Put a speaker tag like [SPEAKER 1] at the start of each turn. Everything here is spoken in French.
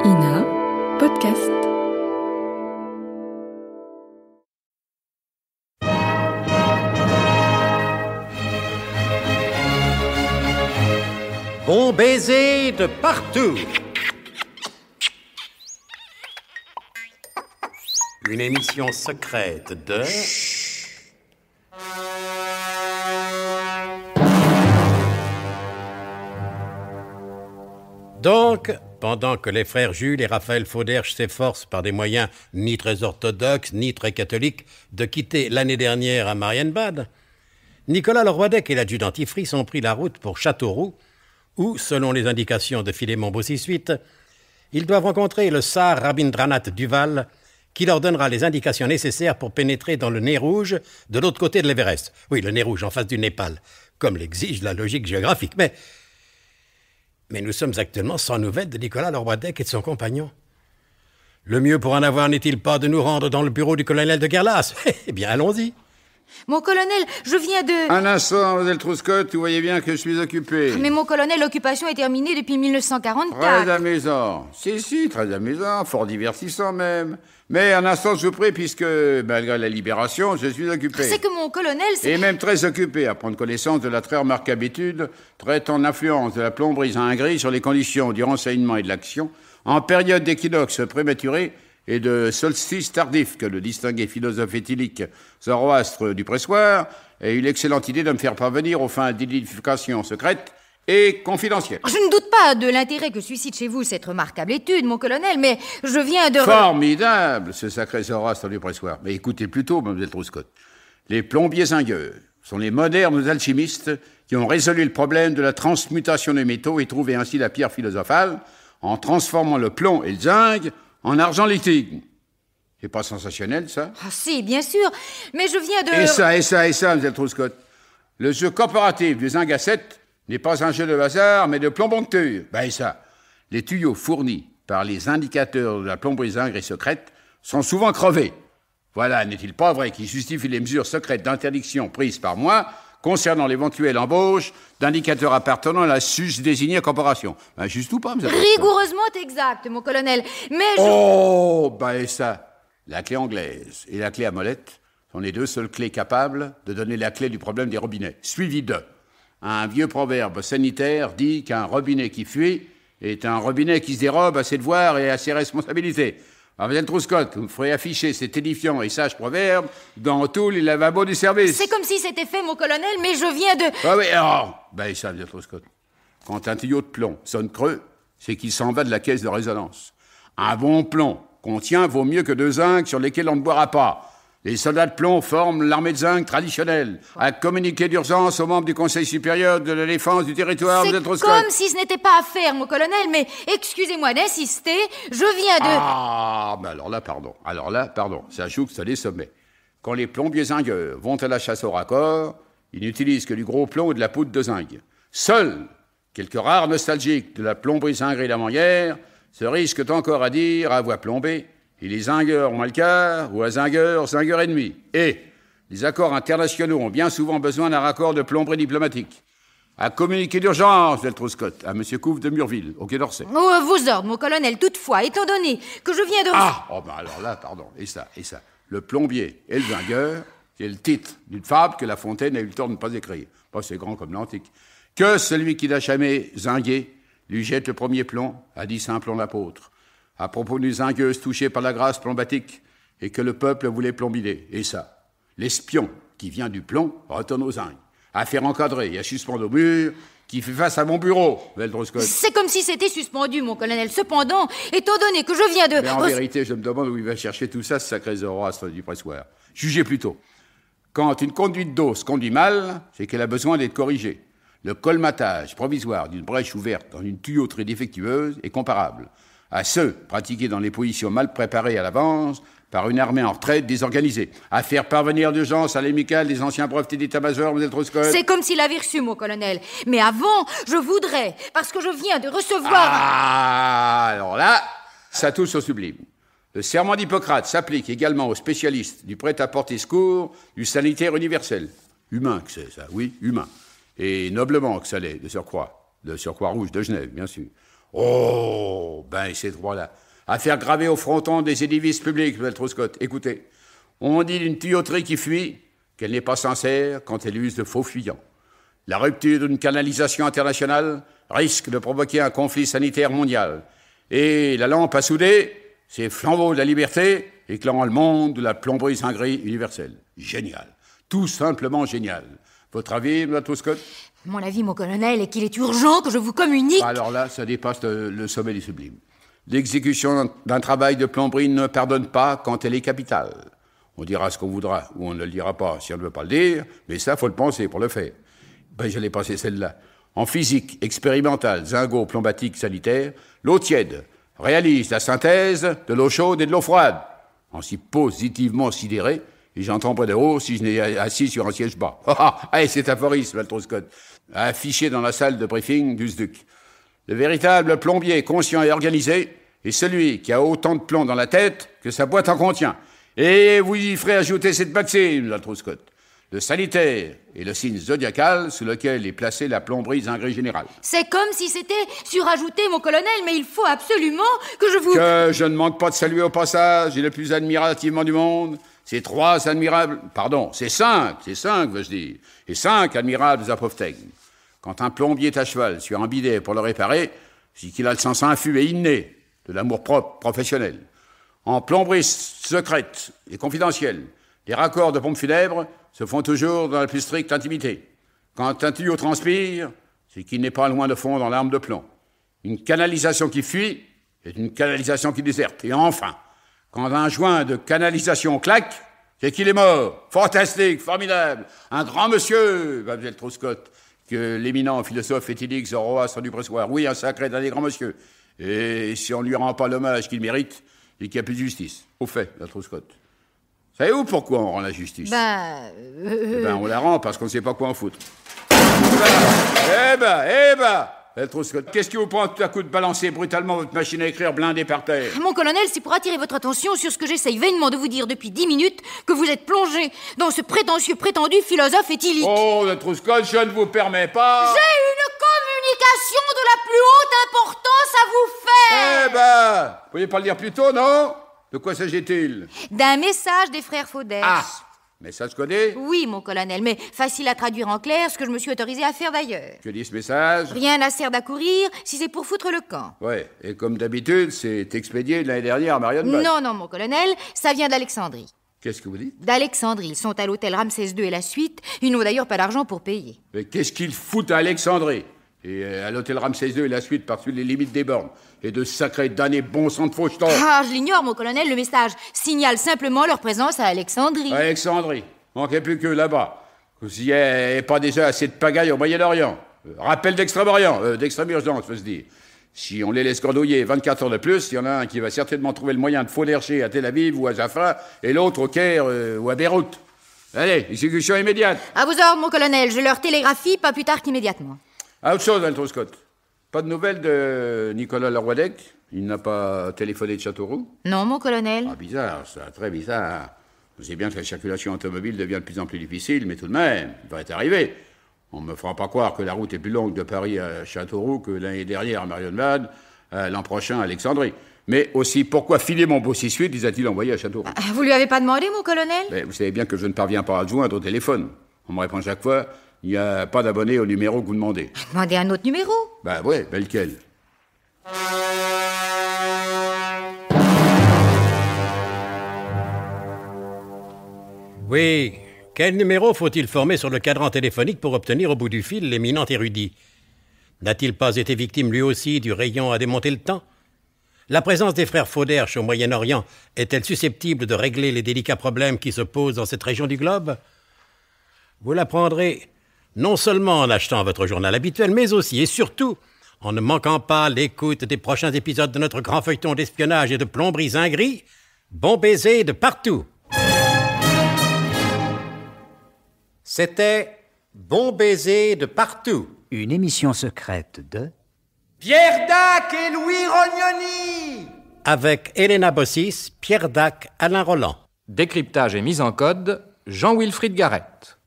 [SPEAKER 1] INA Podcast.
[SPEAKER 2] Bon baiser de partout. Une émission secrète de... Donc, pendant que les frères Jules et Raphaël Fauderge s'efforcent par des moyens ni très orthodoxes, ni très catholiques, de quitter l'année dernière à Marienbad, Nicolas Leroidec et l'adjudant Tifrisse ont pris la route pour Châteauroux, où, selon les indications de Philémon Bossuit, ils doivent rencontrer le Tsar Rabindranath Duval, qui leur donnera les indications nécessaires pour pénétrer dans le nez rouge de l'autre côté de l'Everest. Oui, le nez rouge en face du Népal, comme l'exige la logique géographique. Mais nous sommes actuellement sans nouvelles de Nicolas Leroidec et de son compagnon. Le mieux pour en avoir n'est-il pas de nous rendre dans le bureau du colonel de Guerlas? Eh bien, allons-y.
[SPEAKER 3] Mon colonel, je viens de...
[SPEAKER 4] Un instant, mademoiselle Trouscotte, vous voyez bien que je suis occupé.
[SPEAKER 3] Mais mon colonel, l'occupation est terminée depuis 1944.
[SPEAKER 4] Très amusant. Si, très amusant, fort divertissant même. Mais un instant, je vous prie, puisque, malgré la libération, je suis occupé.
[SPEAKER 3] C'est que mon colonel,
[SPEAKER 4] Et même très occupé à prendre connaissance de la très remarquable étude traitant l'influence de la plomberie Zingri sur les conditions du renseignement et de l'action en période d'équinoxe prématuré et de solstice tardif que le distingué philosophe éthylique Zoroastre du Pressoir a eu l'excellente idée de me faire parvenir aux fins d'identification secrète et confidentielle.
[SPEAKER 3] Je ne doute pas de l'intérêt que suscite chez vous cette remarquable étude, mon colonel, mais je viens de...
[SPEAKER 4] Formidable, ce sacré Zoroastre du Pressoir. Mais écoutez plutôt, mademoiselle Trouscotte. Les plombiers zingueurs sont les modernes alchimistes qui ont résolu le problème de la transmutation des métaux et trouvé ainsi la pierre philosophale en transformant le plomb et le zinc en argent liquide. C'est pas sensationnel, ça?
[SPEAKER 3] Ah si, bien sûr, mais je viens de...
[SPEAKER 4] Et ça, mademoiselle Trouscotte. Le jeu coopératif du zinc à 7 n'est pas un jeu de hasard, mais de plomboncture. Les tuyaux fournis par les indicateurs de la plomberie Zingri secrète sont souvent crevés. Voilà, n'est-il pas vrai qu'il justifie les mesures secrètes d'interdiction prises par moi concernant l'éventuelle embauche d'indicateurs appartenant à la sus-désignée corporation? Juste ou pas, vous avez...
[SPEAKER 3] Rigoureusement exact, mon colonel, mais je...
[SPEAKER 4] Oh, la clé anglaise et la clé à molette sont les deux seules clés capables de donner la clé du problème des robinets, suivi de... Un vieux proverbe sanitaire dit qu'un robinet qui fuit est un robinet qui se dérobe à ses devoirs et à ses responsabilités. Alors, Madame Trouscotte, vous me ferez afficher cet édifiant et sage proverbe dans tous les lavabos du service.
[SPEAKER 3] C'est comme si c'était fait, mon colonel, mais je viens de...
[SPEAKER 4] Madame Trouscotte, quand un tuyau de plomb sonne creux, c'est qu'il s'en va de la caisse de résonance. Un bon plomb contient vaut mieux que 2 zincs sur lesquels on ne boira pas. Les soldats de plomb forment l'armée de zinc traditionnelle, à communiquer d'urgence aux membres du Conseil supérieur de la défense du territoire.
[SPEAKER 3] C'est comme si ce n'était pas à faire, mon colonel, mais excusez-moi d'insister, je viens de...
[SPEAKER 4] Alors là, pardon, ça jouxte les sommets. Quand les plombiers zingueurs vont à la chasse au raccord, ils n'utilisent que du gros plomb ou de la poudre de zinc. Seuls quelques rares nostalgiques de la plomberie Zingri Lamannière se risquent encore à dire à voix plombée: et les zingueurs ont le quart, ou à zingueur et demi. Et les accords internationaux ont bien souvent besoin d'un raccord de plomberie diplomatique. À communiquer d'urgence, Del Trouscotte, à M. Couve de Murville, au Quai d'Orsay.
[SPEAKER 3] Vos ordres, mon colonel, toutefois, étant donné que je viens de...
[SPEAKER 4] Alors là, pardon, et ça. Le plombier et le zingueur, c'est le titre d'une fable que La Fontaine a eu le temps de ne pas écrire. C'est grand comme l'antique. Que celui qui n'a jamais zingué lui jette le premier plomb, a dit saint Plomb l'apôtre, à propos d'une zingueuse touchée par la grâce plombatique et que le peuple voulait plombider. Et ça, l'espion qui vient du plomb retourne aux zinc. Affaire encadrée et à suspendre au mur qui fait face à mon bureau, Madame Trouscotte.
[SPEAKER 3] C'est comme si c'était suspendu, mon colonel. Cependant, étant donné que je viens de...
[SPEAKER 4] Mais en vérité, je me demande où il va chercher tout ça, ce sacré Zoroastre du Pressoir. Jugez plutôt. Quand une conduite d'eau se conduit mal, c'est qu'elle a besoin d'être corrigée. Le colmatage provisoire d'une brèche ouverte dans une tuyauterie défectueuse est comparable à ceux pratiqués dans les positions mal préparées à l'avance par une armée en retraite désorganisée, à faire parvenir d'urgence à l'amicale des anciens brevetés d'état-major, Madame Trouscotte.
[SPEAKER 3] C'est comme s'il avait reçu, mon colonel. Mais avant, je voudrais, parce que je viens de recevoir...
[SPEAKER 4] Alors là, ça touche au sublime. Le serment d'Hippocrate s'applique également aux spécialistes du prêt-à-porter secours, du sanitaire universel. Humain que c'est, ça, oui, humain. Et noblement que ça l'est, de surcroît rouge de Genève, bien sûr. Oh, ben ces droits-là. À faire graver au fronton des édifices publics, Maître Scott. Écoutez, on dit d'une tuyauterie qui fuit qu'elle n'est pas sincère quand elle use de faux fuyants. La rupture d'une canalisation internationale risque de provoquer un conflit sanitaire mondial. Et la lampe à souder, c'est flambeau de la liberté, éclairant le monde de la plomberie-zinguerie universelle. Génial. Tout simplement génial. Votre avis, Maître Scott?
[SPEAKER 3] Mon avis, mon colonel, est qu'il est urgent que je vous communique...
[SPEAKER 4] Alors là, ça dépasse le sommet du sublime. L'exécution d'un travail de plomberie ne pardonne pas quand elle est capitale. On dira ce qu'on voudra, ou on ne le dira pas si on ne veut pas le dire, mais ça, faut le penser pour le faire. Ben, j'allais passer celle-là. En physique expérimentale, zingo, plombatique, sanitaire, l'eau tiède réalise la synthèse de l'eau chaude et de l'eau froide, en si positivement sidéré, et j'entends pas de haut si je n'ai assis sur un siège bas. Allez, c'est aphorisme, Maître Scott, affiché dans la salle de briefing du SDUC. Le véritable plombier conscient et organisé est celui qui a autant de plomb dans la tête que sa boîte en contient. Et vous y ferez ajouter cette maxime, Maître Scott. Le sanitaire est le signe zodiacal sous lequel est placée la plomberie zinguerie générale.
[SPEAKER 3] C'est comme si c'était surajouté, mon colonel, mais il faut absolument que je vous...
[SPEAKER 4] Que je ne manque pas de saluer au passage, et le plus admirativement du monde, ces 3 admirables... Pardon, c'est 5, veux-je dire. Et 5 admirables apophthegmes. Quand un plombier est à cheval sur un bidet pour le réparer, c'est qu'il a le sens infus et inné de l'amour-propre professionnel. En plomberie secrète et confidentielle, les raccords de pompes funèbres se font toujours dans la plus stricte intimité. Quand un tuyau transpire, c'est qu'il n'est pas loin de fond dans l'arme de plomb. Une canalisation qui fuit est une canalisation qui déserte. Et enfin, quand un joint de canalisation claque, c'est qu'il est mort. Fantastique, formidable. Un grand monsieur, Mademoiselle Scott, que l'éminent philosophe éthylique Zoroastre du Pressoir. Oui, un sacré d'un des grands monsieur. Et si on ne lui rend pas l'hommage qu'il mérite, c'est qu'il n'y a plus de justice. Au fait, Maître Scott. Savez-vous pourquoi on rend la justice? On la rend parce qu'on ne sait pas quoi en foutre. Maître Scott, qu'est-ce qui vous prend tout à coup de balancer brutalement votre machine à écrire blindée par terre?
[SPEAKER 3] Mon colonel, c'est pour attirer votre attention sur ce que j'essaye vainement de vous dire depuis 10 minutes, que vous êtes plongé dans ce prétendu philosophe éthylique.
[SPEAKER 4] Oh, Maître Scott, je ne vous permets pas...
[SPEAKER 3] J'ai une communication de la plus haute importance à vous faire.
[SPEAKER 4] Vous pourriez pas le dire plus tôt, non? De quoi s'agit-il?
[SPEAKER 3] D'un message des frères Faudèche.
[SPEAKER 4] Ah! Message codé?
[SPEAKER 3] Oui, mon colonel, mais facile à traduire en clair, ce que je me suis autorisé à faire d'ailleurs.
[SPEAKER 4] Que dit ce message?
[SPEAKER 3] Rien n'a sert d'accourir si c'est pour foutre le camp.
[SPEAKER 4] Ouais, et comme d'habitude, c'est expédié de l'année dernière à Marienbad.
[SPEAKER 3] Non, mon colonel, ça vient d'Alexandrie.
[SPEAKER 4] Qu'est-ce que vous dites?
[SPEAKER 3] D'Alexandrie. Ils sont à l'hôtel Ramsès II et la suite. Ils n'ont d'ailleurs pas d'argent pour payer.
[SPEAKER 4] Mais qu'est-ce qu'ils foutent à Alexandrie? Et à l'hôtel Ramsès II et la suite par-dessus les limites des bornes. Et de sacrés damnés bon sang de fauchetons.
[SPEAKER 3] Ah, je l'ignore, mon colonel. Le message signale simplement leur présence à Alexandrie.
[SPEAKER 4] Alexandrie. Manquait plus que là-bas. S'il n'y a pas déjà assez de pagaille au Moyen-Orient. Rappel d'Extrême-Orient, d'Extrême-Urgence, faut se dire. Si on les laisse cordouiller 24 heures de plus, il y en a un qui va certainement trouver le moyen de faudercher à Tel Aviv ou à Jaffa, et l'autre au Caire ou à Beyrouth. Allez, exécution immédiate.
[SPEAKER 3] À vos ordres, mon colonel. Je leur télégraphie pas plus tard qu'immédiatement.
[SPEAKER 4] Autre chose, Maître Scott. Pas de nouvelles de Nicolas Leroydec? Il n'a pas téléphoné de Châteauroux?
[SPEAKER 3] Non, mon colonel.
[SPEAKER 4] Ah, bizarre, ça, très bizarre. Vous savez bien que la circulation automobile devient de plus en plus difficile, mais tout de même, il va être arrivé. On ne me fera pas croire que la route est plus longue de Paris à Châteauroux que l'année dernière à Marienbad, l'an prochain à Alexandrie. Mais aussi, pourquoi filer mon beau 6-8 les a-t-il envoyés à Châteauroux?
[SPEAKER 3] Vous lui avez pas demandé, mon colonel?
[SPEAKER 4] Mais vous savez bien que je ne parviens pas à le joindre au téléphone. On me répond chaque fois, il n'y a pas d'abonné au numéro que vous demandez.
[SPEAKER 3] Demandez un autre numéro.
[SPEAKER 4] Ouais, lequel?
[SPEAKER 2] Oui. Quel numéro faut-il former sur le cadran téléphonique pour obtenir au bout du fil l'éminent érudit? N'a-t-il pas été victime lui aussi du rayon à démonter le temps? La présence des frères Faudèche au Moyen-Orient est-elle susceptible de régler les délicats problèmes qui se posent dans cette région du globe? Vous l'apprendrez non seulement en achetant votre journal habituel, mais aussi et surtout en ne manquant pas l'écoute des prochains épisodes de notre grand feuilleton d'espionnage et de plomberie zinguerie, Bon baiser de partout. C'était Bon baiser de partout.
[SPEAKER 5] Une émission secrète de...
[SPEAKER 6] Pierre Dac et Louis Rognoni.
[SPEAKER 2] Avec Elena Bossis, Pierre Dac, Alain Roland.
[SPEAKER 7] Décryptage et mise en code, Jean-Wilfried Garrett.